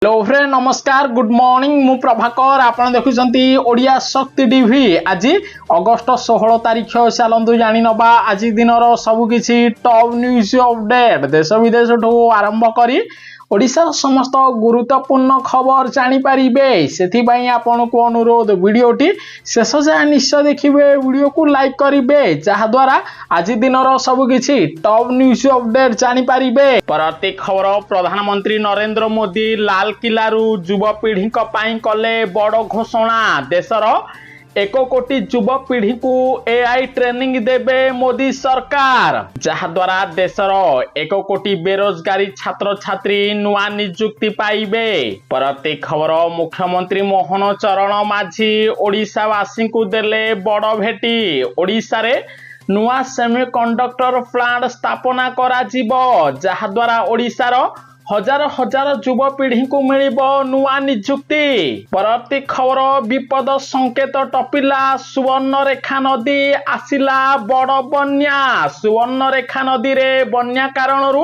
Hello friend नमस्कार good morning मु प्रभाकर आपण देखुचंती ओडिया शक्ति टीवी। आज अगस्त 16 तारीख चलतु जानी नबा आज दिन सबकि टॉप न्यूज अपडेट देश विदेश आरंभ करी ओडिशा समस्त गुरुत्वपूर्ण खबर जानीपारे से आपण को अनुरोध वीडियोटी शेष जाए निश्चय देखिए वीडियो को लाइक करेंगे जहाद्वारा आज दिन सबकि टॉप न्यूज अपडेट जानीपारे। परवर्ती खबर प्रधानमंत्री नरेंद्र मोदी लाल किलारू युवपीढ़ी कले बड़ घोषणा देशर 1 कोटी युवपीढ़ी को एआई ट्रेनिंग देबे मोदी सरकार जहाद्वारा देशर 1 कोटी बेरोजगारी छात्र छात्री नुआ नियुक्ति पाइबे। परवर्ती खबर मुख्यमंत्री मोहन चरण माझी ओडिशावासी को देले बड़ भेटी ओडिशा रे नुआ सेमीकंडक्टर प्लांट स्थापना करा जिवो जहाद्वारा ओडिशार हजार हजार युवपीढ़ी को मिलिबो नुआ नियुक्ति। परवर्ती खबर विपद संकेत टपिला सुवर्णरेखा नदी आसिला बड़ बन्या सुवर्णरेखा नदी रे बन्या कारणरू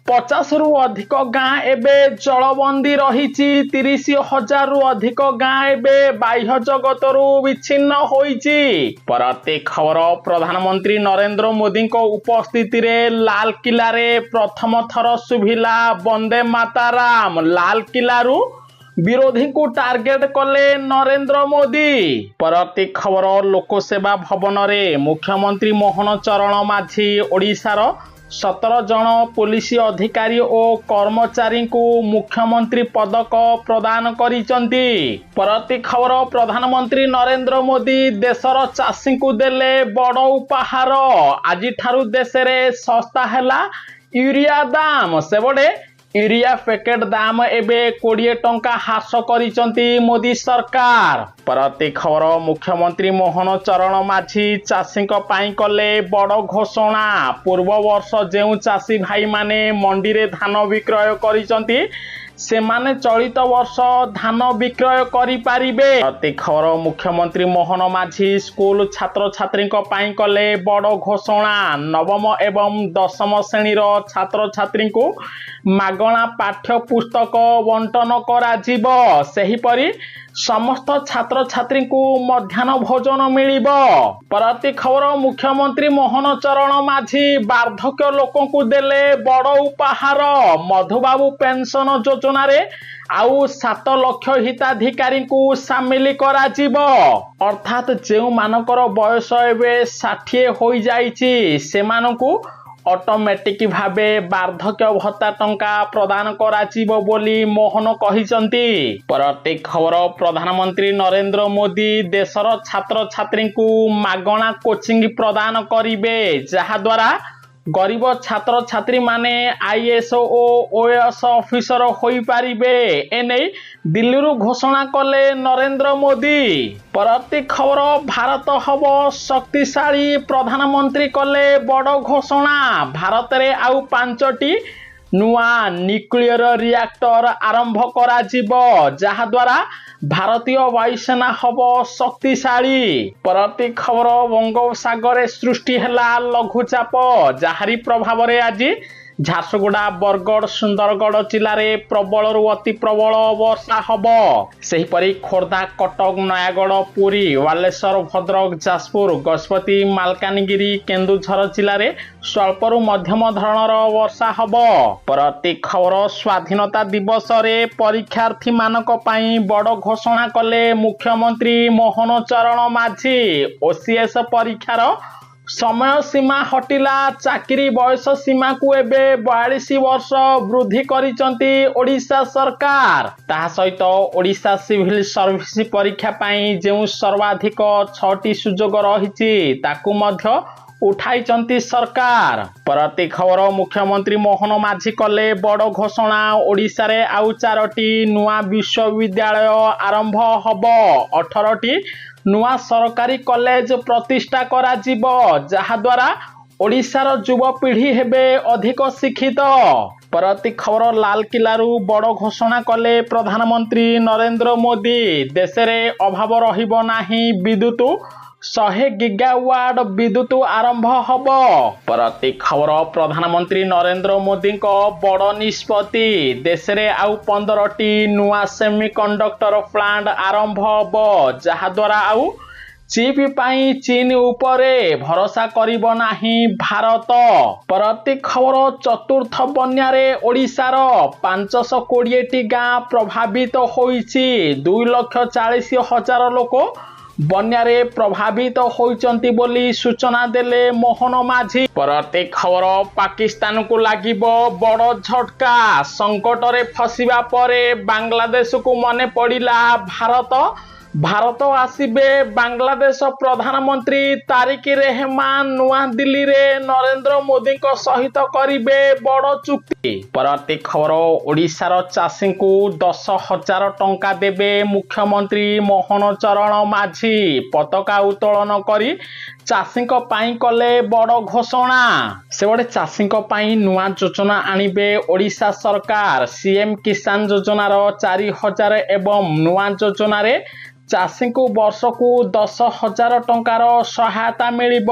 50 रु अधिक गाँ एबे जलबंदी रही 30,000 रु अधिक गाँ एबे बाह्य जगतरू विच्छिन्न होईची। परवर्ती खबर प्रधानमंत्री नरेंद्र मोदी को उपस्थिति रे लाल किला रे प्रथम थर सुभिला वंदे माताराम लाल किलारू विरोधी को टार्गेट कले नरेंद्र मोदी। परवर्ती खबर लोकसेवा भवन रे मुख्यमंत्री मोहन चरण माझी ओडिशार 17 जन पुलिस अधिकारी और कर्मचारी को मुख्यमंत्री पदक प्रदान करिसंती। परवर्ती खबर प्रधानमंत्री नरेंद्र मोदी देशर चाषी को देले बड़ उपहार आज ठारू देश रे सस्ता हैला यूरिया दाम सेबडे यूरिया पैकेट दाम एबे 20 टंका ह्रास करिसंती मोदी सरकार। परवर्ती खबर मुख्यमंत्री मोहन चरण माझी चाषी कले बड़ घोषणा पूर्व वर्ष जो चाषी भाई माने मंडी रे धान विक्रय करिसंती सेमाने चलित वर्ष धान विक्रय करि पारिबे। परवर्ती खबर मुख्यमंत्री मोहन माझी स्कूल छात्र छात्री कले बड़ घोषणा नवम एवं 10म श्रेणी छात्र छात्री को मागणा पाठ्य पुस्तक बंटन करा जिवो सेहीपरि समस्त छात्र छात्री को मध्याह्न भोजन मिलिबो। परवर्ती खबर मुख्यमंत्री मोहन चरण माझी वार्धक्य लोकों को देले बड़ उपहार मधुबाबू पेंशन योजना रे आउ 7 लाख हिताधिकारी को सामिल करा जिवो अर्थात जेउ मानकर बयस एबे 60 होई जाईची सेमानकु ऑटोमेटिक भावे वार्धक्य भत्ता टंका प्रदान कराजिवो बोली मोहन कहिसंती। परवर्ती खबर प्रधानमंत्री नरेंद्र मोदी देशर छात्र छात्री को मागणा कोचिंग प्रदान करिवे जहाद्वारा गरीब छात्र छात्री माने आईएएस और ओएएस ऑफिसर होई पारिबे एने दिल्ली रु घोषणा कले नरेंद्र मोदी। परवर्ती खबर भारत हब शक्तिशाली प्रधानमंत्री कले बड़ घोषणा भारत रे आउ 5टी नुआ न्यूक्लियर रिएक्टर आरंभ करा जिवो जहाद्वारा भारतीय वायुसेना हब शक्तिशाली। परवर्ती खबर बंगोपसागर सृष्टि हैला लघुचाप जाहारी प्रभाव रे आज झारसुगुड़ा बरगढ़ सुंदरगढ़ जिले में प्रबल रु अति प्रबल वर्षा हब सेहीपरि खोर्धा कटक नयागढ़ पुरी बालेश्वर भद्रक जाजपुर गजपति मालकानगिरी केन्दुझर जिले में स्वल्प रु मध्यम धरणर वर्षा हब। परवर्ती खबर स्वाधीनता दिवस रे परीक्षार्थी मानक पई बड़ घोषणा कले मुख्यमंत्री मोहन चरण माझी ओसीएस परीक्षार समय सीमा हटिला चाकरी बयस सीमा को एबे 42 वर्ष वृद्धि करिसंती ओडिशा सरकार ता सहित ओडिशा सिविल सर्विस परीक्षा पई जे सर्वाधिक 6टी सुजोग रहिछि ताकू मध्य उठाइचंती सरकार। परवर्ती खबर मुख्यमंत्री मोहन माझी कले बड़ घोषणा ओडिशा रे आउ 4टी नुआ विश्वविद्यालय आरंभ हब 18टी नुआ सरकारी कॉलेज प्रतिष्ठा करा जिवो जहाद्वारा ओडिशार युवपीढ़ी हेबे अधिक शिक्षित। परवर्ती खबर लाल किलारू बड़ घोषणा कले प्रधानमंत्री नरेंद्र मोदी देश रे अभाव रहिबो नाही विद्युत 100 ଗିଗାୱାଟ ବିଦ୍ୟୁତ ଆରମ୍ଭ ହେବ। ପରବର୍ତ୍ତୀ ଖବର ପ୍ରଧାନମନ୍ତ୍ରୀ ନରେନ୍ଦ୍ର ମୋଦିଙ୍କ ବଡ଼ ନିଷ୍ପତ୍ତି। ଦେଶରେ ଆଉ 15ଟି ନୂଆ ସେମିକଣ୍ଡକ୍ଟର ପ୍ଲାଣ୍ଟ ଆରମ୍ଭ ହେବ, ଯାହାଦ୍ୱାରା ଆଉ ଚିପ୍ ପାଇଁ ଚୀନ ଉପରେ ଭରସା କରିବ ନାହିଁ ଭାରତ। ପରବର୍ତ୍ତୀ ଖବର ଚତୁର୍ଥ ବନ୍ୟାରେ ଓଡ଼ିଶାର 520ଟି ଗାଁ ପ୍ରଭାବିତ ହୋଇଛି। 2,40,000 ଲୋକ ବନ୍ୟାରେ ପ୍ରଭାବିତ ହୋଇଛନ୍ତି ବୋଲି ସୂଚନା ଦେଲେ ମୋହନ ମାଝୀ। ପରବର୍ତ୍ତୀ ଖବର ପାକିସ୍ତାନକୁ ଲାଗିବ ବଡ଼ ଝଟକା। ସଂକଟରେ ଫସିବା ପରେ ବାଂଲାଦେଶକୁ ମନେ ପଡ଼ିଲା ଭାରତ ଆସିବେ ବାଂଲାଦେଶ ପ୍ରଧାନମନ୍ତ୍ରୀ ତାରିକ ରେହମାନ ନୂଆଦିଲ୍ଲୀରେ ନରେନ୍ଦ୍ର ମୋଦିଙ୍କ ସହିତ କରିବେ ବଡ଼ ଚୁକ୍ତି। ପରବର୍ତ୍ତୀ ଖବର ଓଡ଼ିଶାର ଚାଷୀଙ୍କୁ 10,000 ଟଙ୍କା ଦେବେ ମୁଖ୍ୟମନ୍ତ୍ରୀ ମୋହନ ଚରଣ ମାଝୀ। ପତାକା ଉତ୍ତୋଳନ କରି ଚାଷୀଙ୍କ ପାଇଁ କଲେ ବଡ଼ ଘୋଷଣା। ସେପଟେ ଚାଷୀଙ୍କ ପାଇଁ ନୂଆ ଯୋଜନା ଆଣିବେ ଓଡ଼ିଶା ସରକାର। ସିଏମ କିଷାନ ଯୋଜନାର 4,000 ଏବଂ ନୂଆ ଯୋଜନାରେ ଚାଷୀଙ୍କୁ ବର୍ଷକୁ 10,000 ଟଙ୍କାର ସହାୟତା ମିଳିବ।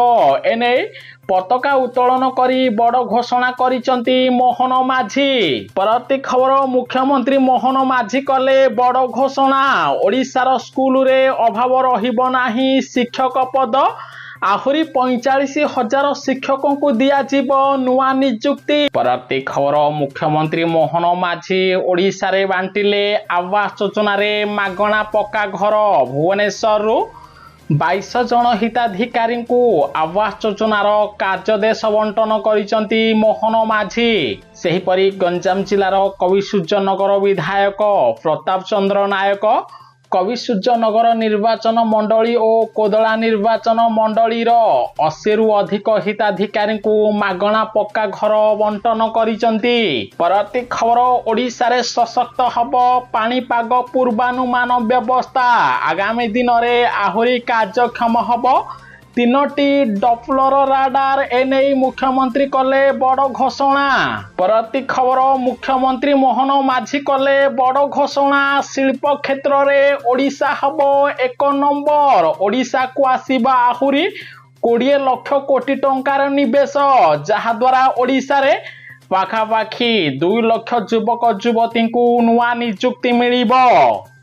ଏନେଇ ପତାକା ଉତ୍ତୋଳନ କରି ବଡ଼ ଘୋଷଣା କରିଛନ୍ତି ମୋହନ ମାଝୀ। ପରବର୍ତ୍ତୀ ଖବର ମୁଖ୍ୟମନ୍ତ୍ରୀ ମୋହନ ମାଝୀ କଲେ ବଡ଼ ଘୋଷଣା। ଓଡ଼ିଶାର ସ୍କୁଲରେ ଅଭାବ ରହିବ ନାହିଁ ଶିକ୍ଷକ ପଦ। ଆହୁରି 45,000 ଶିକ୍ଷକଙ୍କୁ ଦିଆଯିବ ନୂଆ ନିଯୁକ୍ତି। ପରବର୍ତ୍ତୀ ଖବର ମୁଖ୍ୟମନ୍ତ୍ରୀ ମୋହନ ମାଝୀ ଓଡ଼ିଶାରେ ବାଣ୍ଟିଲେ ଆବାସ ଯୋଜନାରେ ମାଗଣା ପକ୍କା ଘର। ଭୁବନେଶ୍ୱରରୁ 22 ଜଣ ହିତାଧିକାରୀଙ୍କୁ ଆବାସ ଯୋଜନାର କାର୍ଯ୍ୟଦେଶ ବଣ୍ଟନ କରିଛନ୍ତି ମୋହନ ମାଝୀ। ସେହିପରି ଗଞ୍ଜାମ ଜିଲ୍ଲାର କବିସୂର୍ଯ୍ୟନଗର ବିଧାୟକ ପ୍ରତାପ ଚନ୍ଦ୍ର ନାୟକ କବିସୂର୍ଯ୍ୟନଗର ନିର୍ବାଚନ ମଣ୍ଡଳୀ ଓ କୋଦଳା ନିର୍ବାଚନ ମଣ୍ଡଳୀର 80ରୁ ଅଧିକ ହିତାଧିକାରୀଙ୍କୁ ମାଗଣା ପକ୍କା ଘର ବଣ୍ଟନ କରିଛନ୍ତି। ପରବର୍ତ୍ତୀ ଖବର ଓଡ଼ିଶାରେ ସଶକ୍ତ ହେବ ପାଣିପାଗ ପୂର୍ବାନୁମାନ ବ୍ୟବସ୍ଥା। ଆଗାମୀ ଦିନରେ ଆହୁରି କାର୍ଯ୍ୟକ୍ଷମ ହେବ 3ଟି ଡପ୍ଲର ରାଡାର। ଏନେଇ ମୁଖ୍ୟମନ୍ତ୍ରୀ କଲେ ବଡ଼ ଘୋଷଣା। ପରବର୍ତ୍ତୀ ଖବର ମୁଖ୍ୟମନ୍ତ୍ରୀ ମୋହନ ମାଝୀ କଲେ ବଡ଼ ଘୋଷଣା। ଶିଳ୍ପ କ୍ଷେତ୍ରରେ ଓଡ଼ିଶା ହେବ 1 ନମ୍ବର। ଓଡ଼ିଶାକୁ ଆସିବା ଆହୁରି 20 ଲକ୍ଷ କୋଟି ଟଙ୍କାର ନିବେଶ, ଯାହାଦ୍ୱାରା ଓଡ଼ିଶାରେ ପାଖାପାଖି 2 ଲକ୍ଷ ଯୁବକ ଯୁବତୀଙ୍କୁ ନୂଆ ନିଯୁକ୍ତି ମିଳିବ।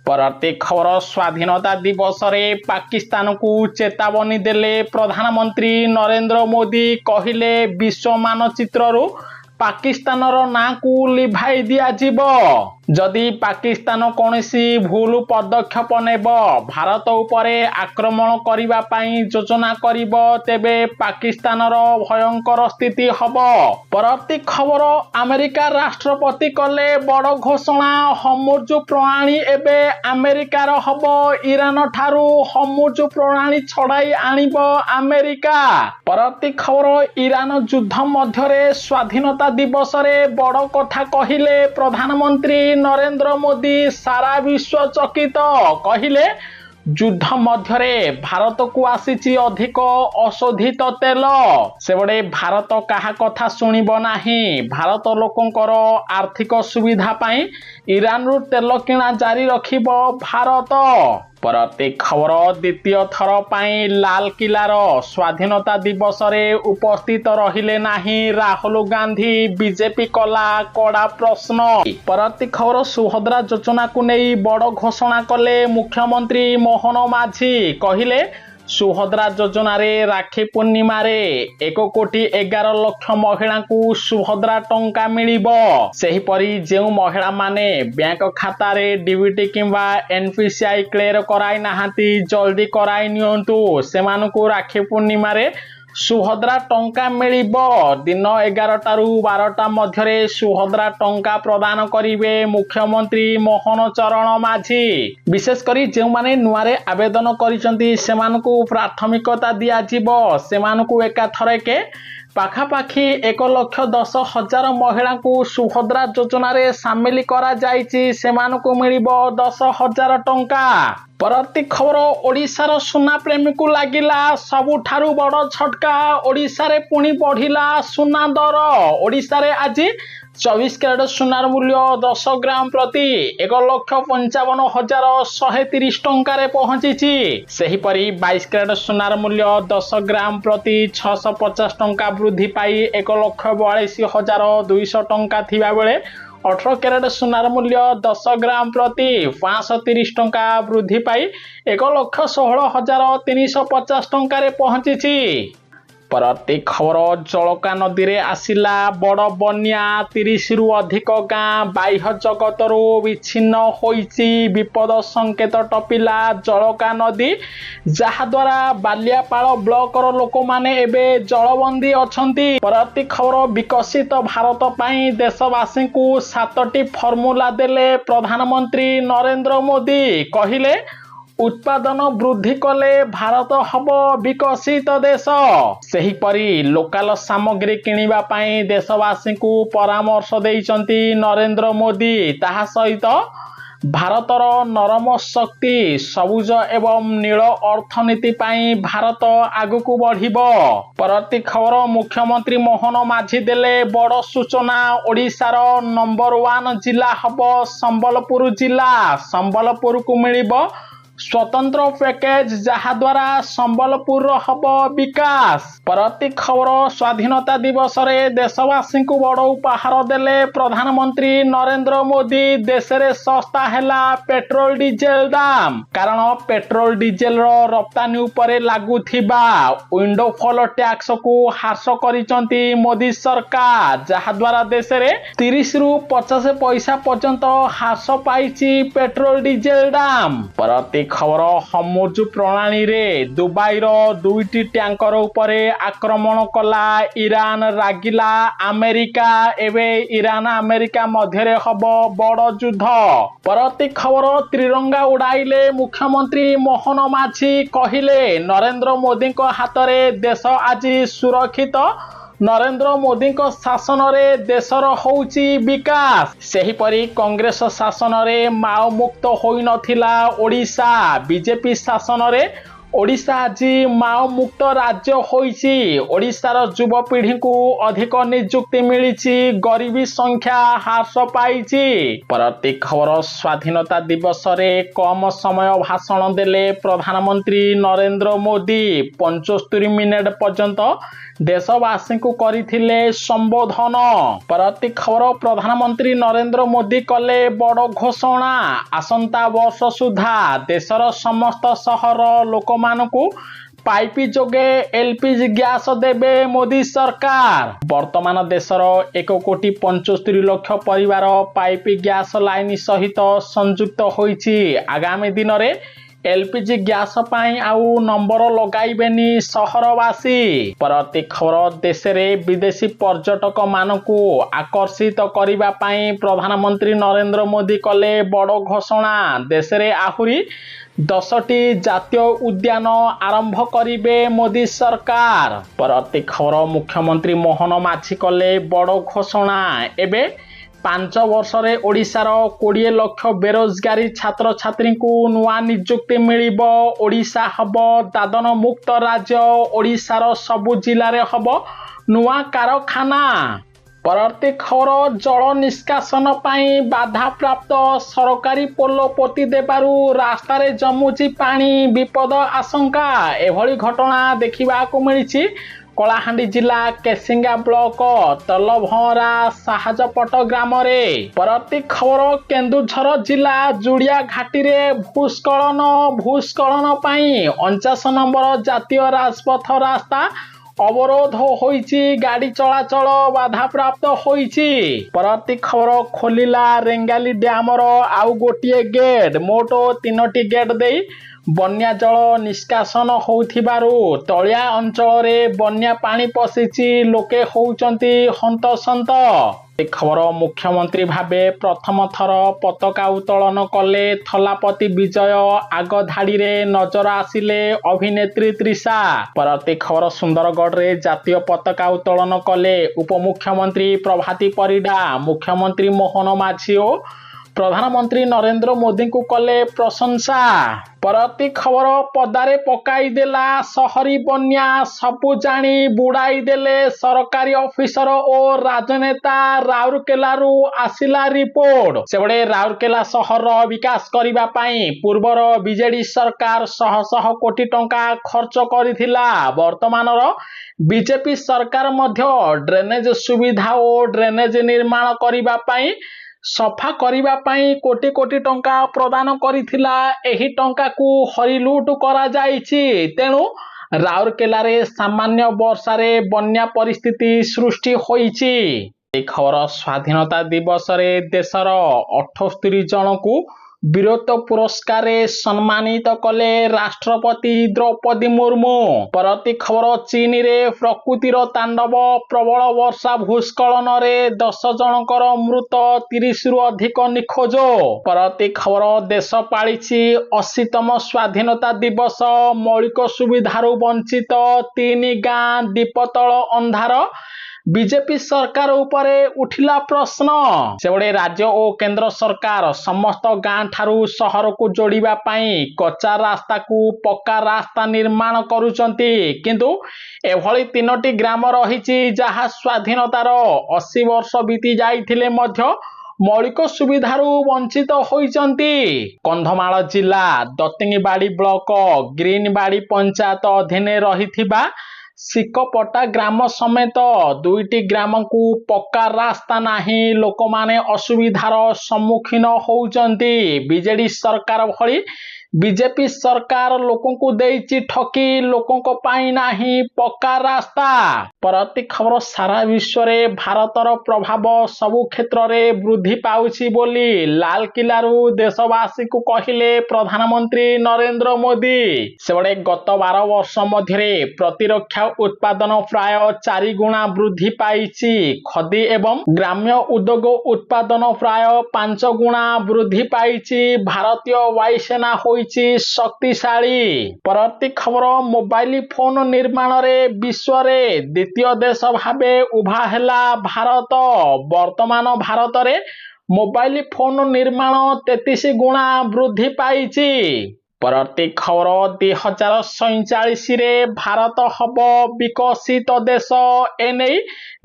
ପରବର୍ତ୍ତୀ ଖବର ସ୍ୱାଧୀନତା ଦିବସରେ ପାକିସ୍ତାନକୁ ଚେତାବନୀ ଦେଲେ ପ୍ରଧାନମନ୍ତ୍ରୀ ନରେନ୍ଦ୍ର ମୋଦି। କହିଲେ ବିଶ୍ୱ ମାନଚିତ୍ରରୁ ପାକିସ୍ତାନର ନାଁକୁ ଲିଭାଇ ଦିଆଯିବ। ଯଦି ପାକିସ୍ତାନ କୌଣସି ଭୁଲ ପଦକ୍ଷେପ ନେବ, ଭାରତ ଉପରେ ଆକ୍ରମଣ କରିବା ପାଇଁ ଯୋଜନା କରିବ, ତେବେ ପାକିସ୍ତାନର ଭୟଙ୍କର ସ୍ଥିତି ହେବ। ପରବର୍ତ୍ତୀ ଖବର ଆମେରିକା ରାଷ୍ଟ୍ରପତି କଲେ ବଡ଼ ଘୋଷଣା। ହର୍ମୁଜ ପ୍ରଣାଳୀ ଏବେ ଆମେରିକାର ହେବ। ଇରାନ ଠାରୁ ହର୍ମୁଜ ପ୍ରଣାଳୀ ଛଡ଼ାଇ ଆଣିବ ଆମେରିକା। ପରବର୍ତ୍ତୀ ଖବର ଇରାନ ଯୁଦ୍ଧ ମଧ୍ୟରେ ସ୍ୱାଧୀନତା ଦିବସରେ ବଡ଼ କଥା କହିଲେ ପ୍ରଧାନମନ୍ତ୍ରୀ ନରେନ୍ଦ୍ର ମୋଦି। ସାରା ବିଶ୍ୱ ଚକିତ। କହିଲେ ଯୁଦ୍ଧ ମଧ୍ୟରେ ଭାରତକୁ ଆସିଛି ଅଧିକ ଅଶୋଧିତ ତେଲ। ସେପଟେ ଭାରତ କାହା କଥା ଶୁଣିବ ନାହିଁ। ଭାରତ ଲୋକଙ୍କର ଆର୍ଥିକ ସୁବିଧା ପାଇଁ ଇରାନରୁ ତେଲ କିଣା ଜାରି ରଖିବ ଭାରତ। ପରବର୍ତ୍ତୀ ଖବର ଦ୍ୱିତୀୟ ଥର ପାଇଁ ଲାଲକିଲ୍ଲାର ସ୍ୱାଧୀନତା ଦିବସରେ ଉପସ୍ଥିତ ରହିଲେ ନାହିଁ ରାହୁଲ ଗାନ୍ଧୀ। ବିଜେପି କଲା କଡ଼ା ପ୍ରଶ୍ନ। ପରବର୍ତ୍ତୀ ଖବର ସୁଭଦ୍ରା ଯୋଜନାକୁ ନେଇ ବଡ଼ ଘୋଷଣା କଲେ ମୁଖ୍ୟମନ୍ତ୍ରୀ ମୋହନ ମାଝୀ। କହିଲେ ସୁଭଦ୍ରା ଯୋଜନାରେ ରାକ୍ଷୀ ପୂର୍ଣ୍ଣିମାରେ 1,11,00,000 ମହିଳାଙ୍କୁ ସୁଭଦ୍ରା ଟଙ୍କା ମିଳିବ। ସେହିପରି ଯେଉଁ ମହିଳାମାନେ ବ୍ୟାଙ୍କ ଖାତାରେ ଡିବିଟି କିମ୍ବା ଏନପିସିଆଇ କ୍ଲିୟର କରାଇ ନାହାନ୍ତି, ଜଲ୍ଦି କରାଇ ନିଅନ୍ତୁ। ସେମାନଙ୍କୁ ରାକ୍ଷୀ ପୂର୍ଣ୍ଣିମାରେ ସୁଭଦ୍ରା ଟଙ୍କା ମିଳିବ। ଦିନ 11ଟାରୁ 12ଟା ମଧ୍ୟରେ ସୁଭଦ୍ରା ଟଙ୍କା ପ୍ରଦାନ କରିବେ ମୁଖ୍ୟମନ୍ତ୍ରୀ ମୋହନ ଚରଣ ମାଝୀ। ବିଶେଷ କରି ଯେଉଁମାନେ ନୂଆରେ ଆବେଦନ କରିଛନ୍ତି ସେମାନଙ୍କୁ ପ୍ରାଥମିକତା ଦିଆଯିବ। ସେମାନଙ୍କୁ ଏକାଥରକେ ପାଖାପାଖି 1,10,000 ମହିଳାଙ୍କୁ ସୁଭଦ୍ରା ଯୋଜନାରେ ସାମିଲ କରାଯାଇଛି। ସେମାନଙ୍କୁ ମିଳିବ 10,000 ଟଙ୍କା। परवर्ती खबर ओडिशार सुना प्रेमी को लगिला सबुठारु बड़ झटका ओडिशा रे पुणी बढ़िला सुना दर ओडिशा रे आज 24 कैरेट सुनार मूल्य 10 ग्राम प्रति 1,55,130 टंकार पहुंची। सेहीपरि 22 कैरेट सुनार मूल्य 10 ग्राम प्रति 650 टंका वृद्धि पाई 1,42,200 टंका थिबा बेले 18 कैरेट सुनार मूल्य 10 ग्राम प्रति 530 टंका वृद्धि पाई 1,16,350 टंकार पहुंची। परवर्ती खबर जलका नदी रे आसिला बड़ बन्या 30 रु अधिक गाँ बाह्य जगतरू विच्छिन्न होइछि विपद संकेत टपिला जलका नदी जहाद्वारा बालियापाल ब्लॉकर लोक माने एबे जलबंदी अछंती। परवर्ती खबर विकसित भारत पाई देशवासी को 7टी फॉर्मूला देले प्रधानमंत्री नरेंद्र मोदी कहिले उत्पादन वृद्धि कले भारत हब विकसित देश। सेहीपरि लोकल सामग्री किनिबा पाई देशवासी को परामर्श देइचंती नरेंद्र मोदी। ताहा सहित भारतर नरम शक्ति सबुज एवं नील अर्थनीति पाई भारत आगुक बढ़िबो। परवर्ती खबर मुख्यमंत्री मोहन माझी देले बड़ सूचना ओडिशार नंबर 1 जिला हब संबलपुर जिला। संबलपुर को मिलिबो स्वतंत्र पैकेज जहाद्वारा संबलपुर हब विकास। परवर्ती खबर स्वाधीनता दिवस रे देशवासी को बड़ उपहार देले प्रधानमंत्री नरेंद्र मोदी। देश रे सस्ता हैला पेट्रोल डीजेल दाम कारण पेट्रोल डीजेल रो रप्तानी उपरे लागू थिबा विंडोफॉल टैक्स को ह्रास करिसंती मोदी सरकार जहाद्वारा देश रे 30 रु 50 पैसा पर्यंत ह्रास पाइछि पेट्रोल डीजेल दाम। परवर्ती खबर हमुज प्रणाली रे दुबई रो 2टी टैंकर उपरे आक्रमण कला ईरान रागिला अमेरिका एवं ईरान अमेरिका मध्य हब बड़ युद्ध। परवर्ती खबर त्रिरंगा उड़ाइले मुख्यमंत्री मोहन माझी कहिले नरेंद्र मोदी हाथ रे देश आज सुरक्षित नरेंद्र मोदी शासन रे देशर होउची विकास। सेहीपरि कांग्रेस शासन रे माओ मुक्त होई नथिला ओडिशा बीजेपी शासन रे ओडिशा आज माओ मुक्त राज्य होइछि। ओडिशार युवपीढ़ी को अधिक नियुक्ति मिलिछि गरीबी संख्या ह्रास पाइछि। परवर्ती खबर स्वाधीनता दिवस रे कम समय भाषण देले प्रधानमंत्री नरेंद्र मोदी 75 मिनिट पर्यंत देशवासी को करिथिले संबोधन। परवर्ती खबर प्रधानमंत्री नरेंद्र मोदी कले बड़ घोषणा आसंता वर्ष सुधा देशर समस्त सहर लोक मानकु पाइपी जोगे एलपीजी गैस देबे मोदी सरकार। वर्तमान देशर 1,75,00,000 परिवार पाइपी गैस लाइन सहित संयुक्त होइछि। आगामी दिन रे एलपीजी गैस पाई आउ नंबर लगाइबेनी सहरवासी। परवर्ती खबर देश रे विदेशी पर्यटक मानकु आकर्षित करिबा पाई प्रधानमंत्री नरेंद्र मोदी कले बड़ घोषणा देश रे आहुरी 10टी जातीय उद्यान आरंभ करिबे मोदी सरकार। परवर्ती खबर मुख्यमंत्री मोहन माझी कले बड़ घोषणा एबे 5 वर्ष रे ओडिशार 20 लाख बेरोजगारी छात्र छात्री को नुआ नियुक्ति मिलिबो। ओडिशा हब दादन मुक्त राज्य ओडिशार सबु जिला रे हब नुआ कारखाना। परवर्ती खबर जल निष्कासन पाई बाधा प्राप्त सरकारी पोल पोती देबारु रास्ता रे जमुची पानी विपद आशंका। एभली घटना देखिबा को मिलिछि कलाहांडी जिला केसिंगा ब्लॉक तलभरा साहजपट ग्राम रे। परवर्ती खबर केन्दुझर जिला जुड़िया घाटी रे भूस्खलन पाई 49 नंबर जातीय राजपथ रास्ता अवरोध होइछि गाड़ी चलाचल बाधा प्राप्त होइछि। परवर्ती खबर खोलिला रेंगाली डैम रो आउ गोटिए गेट मोट 3टी गेट देई बन्या जल निष्कासन होउथिबारु तलिया अंचल रे बन्या पानी पसिछि लोके होउचंती हंतसंत। खबर मुख्यमंत्री भाबे प्रथम थर पताका उत्तोलन कले थलापति विजय आग धाड़ी रे नजर आसिले अभिनेत्री त्रिशा। परवर्ती खबर सुंदरगढ़ रे जातीय पताका उत्तोलन कले उपमुख्यमंत्री प्रभाती परिडा मुख्यमंत्री मोहन माझी और प्रधानमंत्री नरेंद्र मोदी को कले प्रशंसा। परवर्ती खबर पदारे पकाई देला सहरी बन्या सबु जानी बुड़ाई देले सरकारी ऑफिसर और राजनेता राउरकेलारू आसिला रिपोर्ट। सेबडे राउरकेला सहर विकास करिबा पई पूर्वर बीजेडी सरकार शह शह कोटी टंका खर्च करिथिला। वर्तमानर बीजेपी सरकार मध्य ड्रेनेज सुविधा और ड्रेनेज निर्माण करिबा पई सफा करिबा पई कोटी कोटी टंका प्रदान करिथिला। एही टंका को हरिलुट करा जाईछि। तेणु राउरकेला रे सामान्य वर्षारे बन्या परिस्थिति सृष्टि होईछि। ए खबर स्वाधीनता दिवस रे देशर 78 जन को वीरत्व पुरस्कार सम्मानित कले राष्ट्रपति द्रौपदी मुर्मू। परवर्ती खबर चीन रे प्रकृतिर तांडव प्रबल वर्षा भूस्खलन रे 10 जनकर मृत 30 रु अधिक निखोज। परवर्ती खबर देश पालिछि 80तम स्वाधीनता दिवस मौलिक सुविधारू वंचित 3 गां दीपतल अंधार। बीजेपी सरकार उपरे उठिला प्रश्न। सेबडे राज्य और केंद्र सरकार समस्त गां ठारू शहर को जोड़िबा पई कच्चा रास्ता को पक्का रास्ता निर्माण करूचंती। किंतु एभली 3टी ग्राम रहिछि जहा स्वाधीनतार 80 वर्ष बीती जाइथिले मध्य मौलिक सुविधारू वंचित होइचंती। कंधमाल जिला दत्तिंगीबाड़ी ब्लॉक ग्रीनबाड़ी पंचायत अधीन रहिथिबा सिकपटा ग्राम समेत 2टी ग्राम को पक्का रास्ता नहीं। लोक माने असुविधार सम्मुखीन होउचंती। बीजेडी सरकार भली बीजेपी सरकार लोकों को देइछि ठकी लोकों को पाई नाही पक्का रास्ता। परवर्ती खबर सारा विश्व रे भारतर प्रभाव सबु क्षेत्र रे वृद्धि पाउछि बोली लाल किलारू देशवासी को कहिले प्रधानमंत्री नरेंद्र मोदी। सेबडे गत 12 वर्ष मध्य प्रतिरक्षा उत्पादन प्राय 4 गुणा वृद्धि पाइछि। खदी एवं ग्राम्य उद्योग उत्पादन प्राय 5 गुणा वृद्धि पाइछि। भारतीय वायुसेना शक्तिशाली। परवर्ती खबर मोबाइल फोन निर्माण रे विश्व रे द्वितीय देश भाबे उभा हेला भारत। वर्तमान भारत रे मोबाइल फोन निर्माण 33 गुणा वृद्धि पाइछि। परवर्ती खबर 2047 रे भारत हब विकसित देश। एने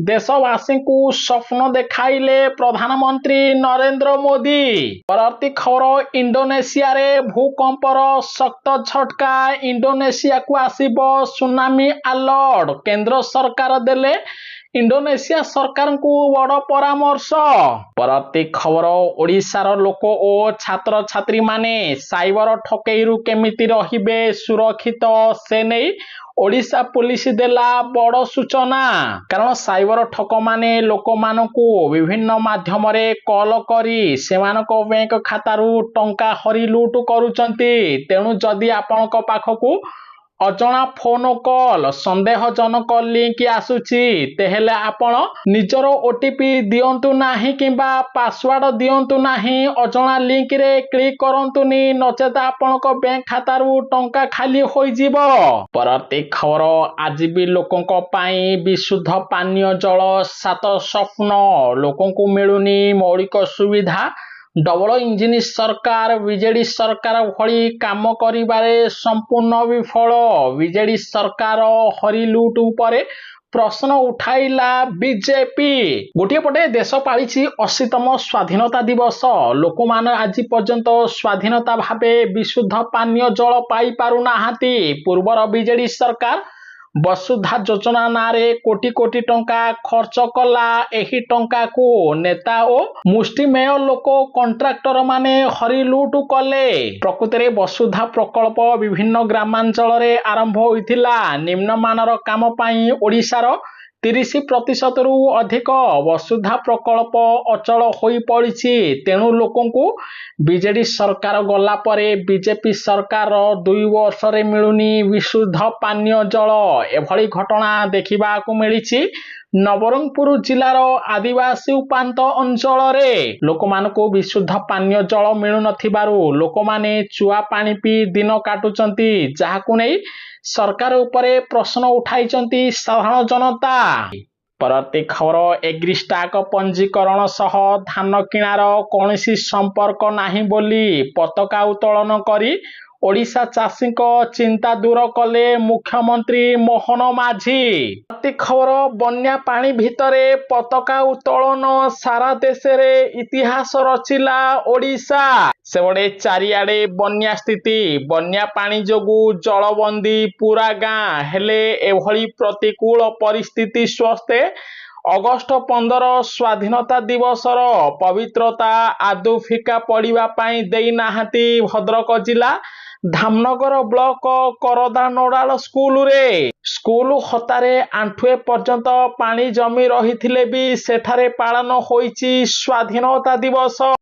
देशवासी को स्वप्न देखाइले प्रधानमंत्री नरेंद्र मोदी। परवर्ती खबर इंडोनेशिया रे भूकंपर शक्त झटका। इंडोनेशिया को आसीबो सुनामी अलर्ट। केंद्र सरकार देले इंडोनेशिया सरकार को बड़ परामर्श। परवर्ती खबर ओडिशार लोक और छात्र छात्री माने साइबर ठकेईरु केमिति रहिबे सुरक्षित से नहीं ओडिशा पुलिस देला बड़ सूचना। कारण साइबर ठक माने लोक मानकु विभिन्न माध्यम रे कॉल करी सेमानको बैंक खातारू टंका हरि लूट करूचंती। तेणु जदि आपनक पाखकू अजଣା फोन कॉल संदेहजनक लिंक आसुची तेहेले आपण निजर ओटीपी दियंतु नाही किंबा पासवर्ड दियंतु नाही। अजଣା लिंक रे क्लिक करंतुनी नचेत आपनक बैंक खातारू टंका खाली होई जिवो। परवर्ती खबर आज भी लोकंक पाई विशुद्ध पानीय जल सात स्वप्न। लोकंकु मिलुनी मौलिक सुविधा। डबल इंजिन सरकार बीजेडी सरकार भली काम करिबारे संपूर्ण विफल। बीजेडी सरकार हरिलुट उपरे प्रश्न उठाइला बीजेपी। गोटे पटे देश पालिछि 80तम स्वाधीनता दिवस। लोक मान आज पर्यंत स्वाधीनता भाबे विशुद्ध पानीय जल पाई पारु नाहांती। पूर्वर बीजेडी सरकार वसुधा योजना नारे कोटी कोटी टंका खर्च कला। एही टंका को नेता और मुष्टिमेय लोक कंट्राक्टर माने हरिलुट कले। प्रकृति रे वसुधा प्रकल्प विभिन्न ग्रामांचल रे आरंभ होइथिला। निम्नमानर काम पाई ओडिशार 30% रु अधिक वसुधा प्रकल्प अचल होई पड़िछि। तेणु लोकंकु बीजेडी सरकार गला परे बीजेपी सरकार 2 वर्ष रे मिलुनी विशुद्ध पानीय जल। एभली घटना देखिबा को मिलिछि नवरंगपुर जिलार आदिवासी उपांत अंचल रे। लोकमानको विशुद्ध पानीय जल मिलु नथिबारु लोकमाने चुआ पानी पी दिन काटुचंती। जाहाकु नै सरकार उपरे प्रश्न उठाइचंती साधारण जनता। ପରବର୍ତ୍ତୀ ଖବର ଏଗ୍ରିଷ୍ଟାକ ପଞ୍ଜୀକରଣ ସହ ଧାନ କିଣାର କୌଣସି ସମ୍ପର୍କ ନାହିଁ ବୋଲି ପତାକା ଉତ୍ତୋଳନ କରି ଓଡ଼ିଶା ଚାଷୀଙ୍କ ଚିନ୍ତା ଦୂର କଲେ ମୁଖ୍ୟମନ୍ତ୍ରୀ ମୋହନ ମାଝୀ। ପରବର୍ତ୍ତୀ ଖବର ବନ୍ୟା ପାଣି ଭିତରେ ପତାକା ଉତ୍ତୋଳନ ସାରା ଦେଶରେ ଇତିହାସ ରଚିଲା ଓଡ଼ିଶା। ସେପଟେ ଚାରିଆଡେ ବନ୍ୟା ସ୍ଥିତି, ବନ୍ୟା ପାଣି ଯୋଗୁଁ ଜଳବନ୍ଦୀ ପୁରା ଗାଁ। ହେଲେ ଏଭଳି ପ୍ରତିକୂଳ ପରିସ୍ଥିତି ସତ୍ତ୍ୱେ ଅଗଷ୍ଟ 15 ସ୍ୱାଧୀନତା ଦିବସର ପବିତ୍ରତା ଆଦୌ ଫିକା ପଡ଼ିବା ପାଇଁ ଦେଇନାହାନ୍ତି ଭଦ୍ରକ ଜିଲ୍ଲା ଧାମନଗର ବ୍ଲକ କରଦା ନୋଡାଲ ସ୍କୁଲରେ। ସ୍କୁଲ ହତାରେ ଆଣ୍ଠୁଏ ପର୍ଯ୍ୟନ୍ତ ପାଣି ଜମି ରହିଥିଲେ ବି ସେଠାରେ ପାଳନ ହୋଇଛି ସ୍ୱାଧୀନତା ଦିବସ।